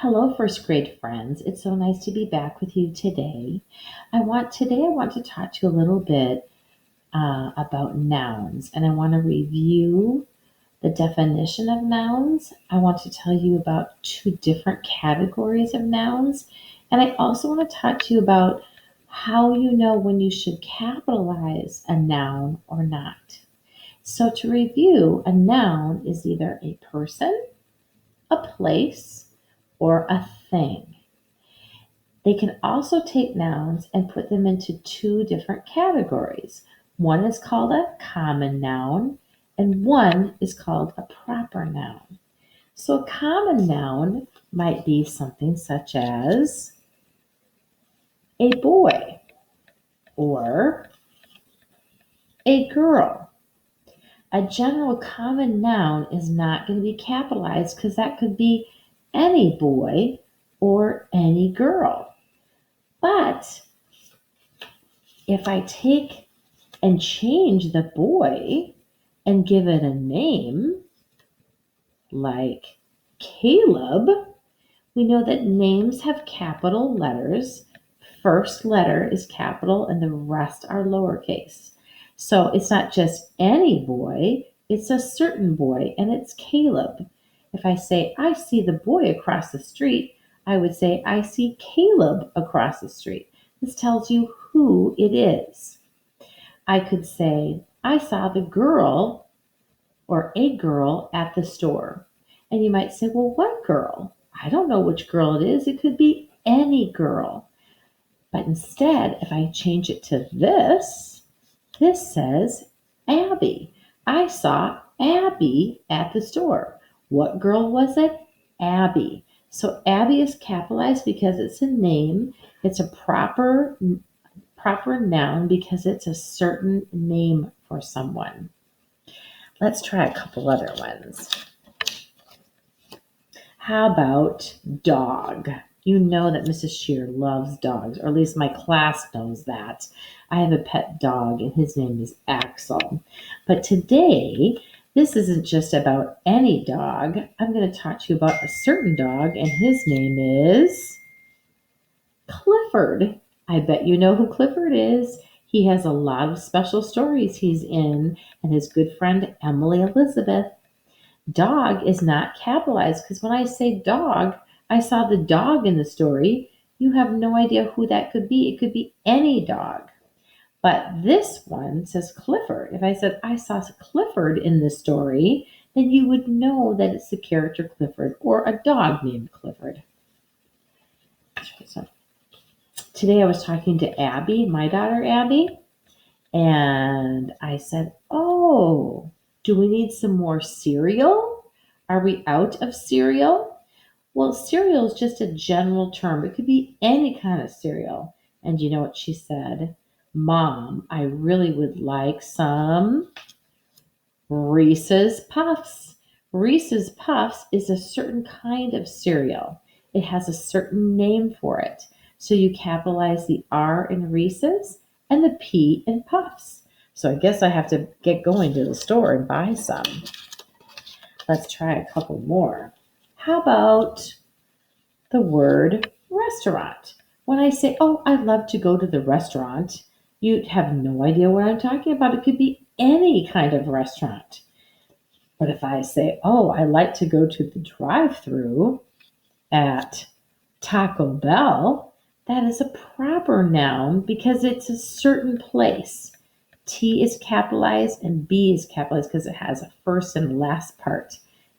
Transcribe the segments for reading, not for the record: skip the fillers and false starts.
Hello, first grade friends. It's so nice to be back with you today. I want to talk to you a little bit about nouns, and I want to review the definition of nouns. I want to tell you about two different categories of nouns, and I also want to talk to you about how you know when you should capitalize a noun or not. So, to review, a noun is either a person, a place, or a thing. They can also take nouns and put them into two different categories. One is called a common noun, and one is called a proper noun. So, a common noun might be something such as a boy or a girl. A general common noun is not going to be capitalized because that could be any boy or any girl. But if I take and change the boy and give it a name like Caleb, we know that names have capital letters. First letter is capital and the rest are lowercase. So it's not just any boy, it's a certain boy, and it's Caleb. If I say, I see the boy across the street, I would say, I see Caleb across the street. This tells you who it is. I could say, I saw the girl or a girl at the store. And you might say, well, what girl? I don't know which girl it is. It could be any girl. But instead, if I change it to this says Abby. I saw Abby at the store. What girl was it? Abby. So Abby is capitalized because it's a name. It's a proper noun because it's a certain name for someone. Let's try a couple other ones. How about dog? You know that Mrs. Shear loves dogs, or at least my class knows that. I have a pet dog, and his name is Axel. But today, this isn't just about any dog. I'm going to talk to you about a certain dog, and his name is Clifford. I bet you know who Clifford is. He has a lot of special stories he's in, and his good friend Emily Elizabeth. Dog is not capitalized because when I say dog, I saw the dog in the story. You have no idea who that could be. It could be any dog. But this one says Clifford. If I said I saw Clifford in the story, then you would know that it's the character Clifford or a dog named Clifford. So today I was talking to Abby, my daughter Abby, and I said, oh, do we need some more cereal? Are we out of cereal? Well, cereal is just a general term. It could be any kind of cereal. And you know what she said? Mom, I really would like some Reese's Puffs. Reese's Puffs is a certain kind of cereal. It has a certain name for it. So you capitalize the R in Reese's and the P in Puffs. So I guess I have to get going to the store and buy some. Let's try a couple more. How about the word restaurant? When I say, oh, I love to go to the restaurant, you have no idea what I'm talking about. It could be any kind of restaurant. But if I say, oh, I like to go to the drive-through at Taco Bell, that is a proper noun because it's a certain place. T is capitalized and B is capitalized because it has a first and last part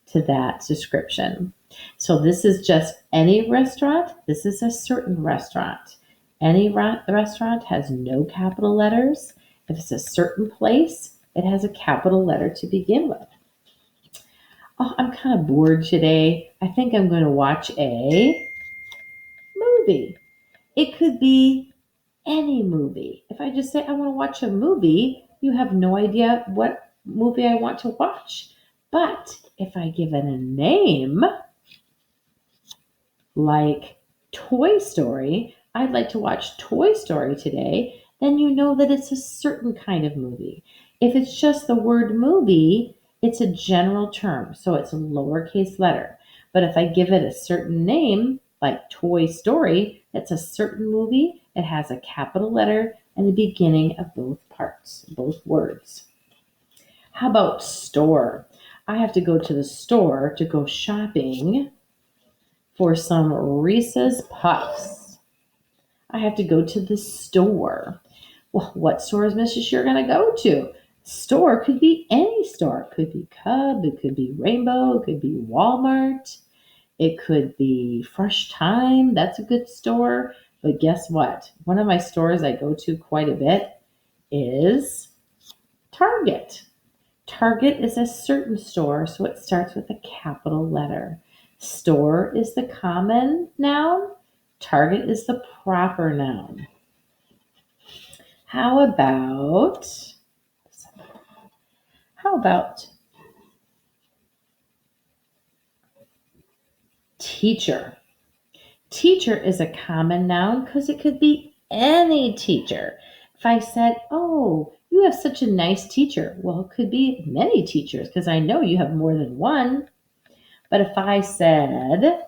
to that description. So this is just any restaurant. This is a certain restaurant. Any restaurant has no capital letters. If it's a certain place, it has a capital letter to begin with. Oh, I'm kind of bored today. I think I'm going to watch a movie. It could be any movie. If I just say I want to watch a movie, you have no idea what movie I want to watch. But if I give it a name, like Toy Story, I'd like to watch Toy Story today, then you know that it's a certain kind of movie. If it's just the word movie, it's a general term, so it's a lowercase letter. But if I give it a certain name, like Toy Story, it's a certain movie, it has a capital letter in the beginning of both parts, both words. How about store? I have to go to the store to go shopping for some Reese's Puffs. I have to go to the store. Well, what store is Mrs. Sure going to go to? Store could be any store. It could be Cub, it could be Rainbow, it could be Walmart, it could be Fresh Time. That's a good store. But guess what? One of my stores I go to quite a bit is Target. Target is a certain store, so it starts with a capital letter. Store is the common noun. Target is the proper noun. How about teacher? Teacher is a common noun because it could be any teacher. If I said, "Oh, you have such a nice teacher," well, it could be many teachers because I know you have more than one. But if I said,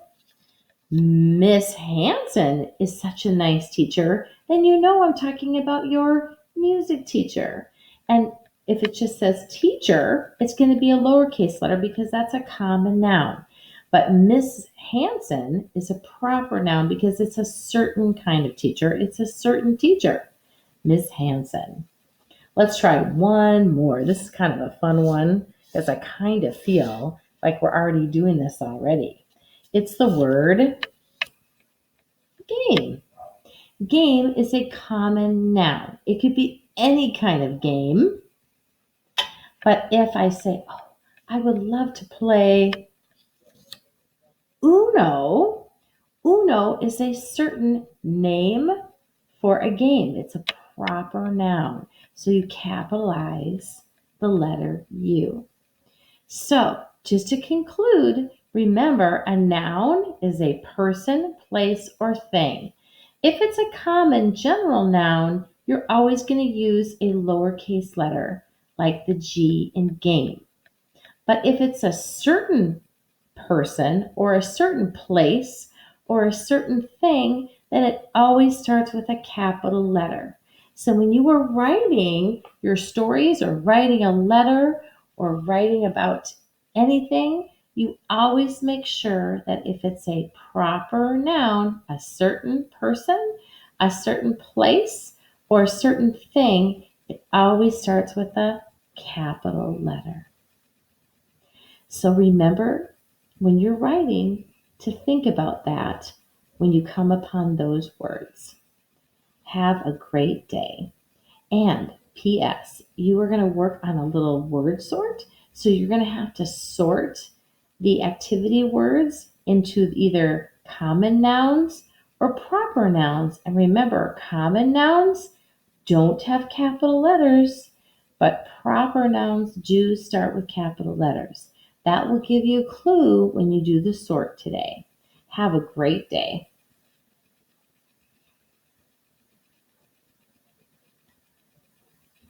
"Miss Hanson is such a nice teacher," then you know I'm talking about your music teacher. And if it just says teacher, it's going to be a lowercase letter because that's a common noun. But Miss Hanson is a proper noun because it's a certain kind of teacher. It's a certain teacher, Miss Hanson. Let's try one more. This is kind of a fun one because I kind of feel like we're already doing this already. It's the word game. Game is a common noun. It could be any kind of game. But if I say, "Oh, I would love to play Uno," Uno is a certain name for a game. It's a proper noun. So you capitalize the letter U. So just to conclude, remember a noun is a person, place, or thing. If it's a common general noun, you're always going to use a lowercase letter like the G in game. But if it's a certain person or a certain place or a certain thing, then it always starts with a capital letter. So when you are writing your stories or writing a letter or writing about anything, you always make sure that if it's a proper noun, a certain person, a certain place, or a certain thing, it always starts with a capital letter. So remember when you're writing to think about that when you come upon those words. Have a great day. And P.S., you are going to work on a little word sort. So you're going to have to sort the activity words into either common nouns or proper nouns. And remember, common nouns don't have capital letters, but proper nouns do start with capital letters. That will give you a clue when you do the sort today. Have a great day.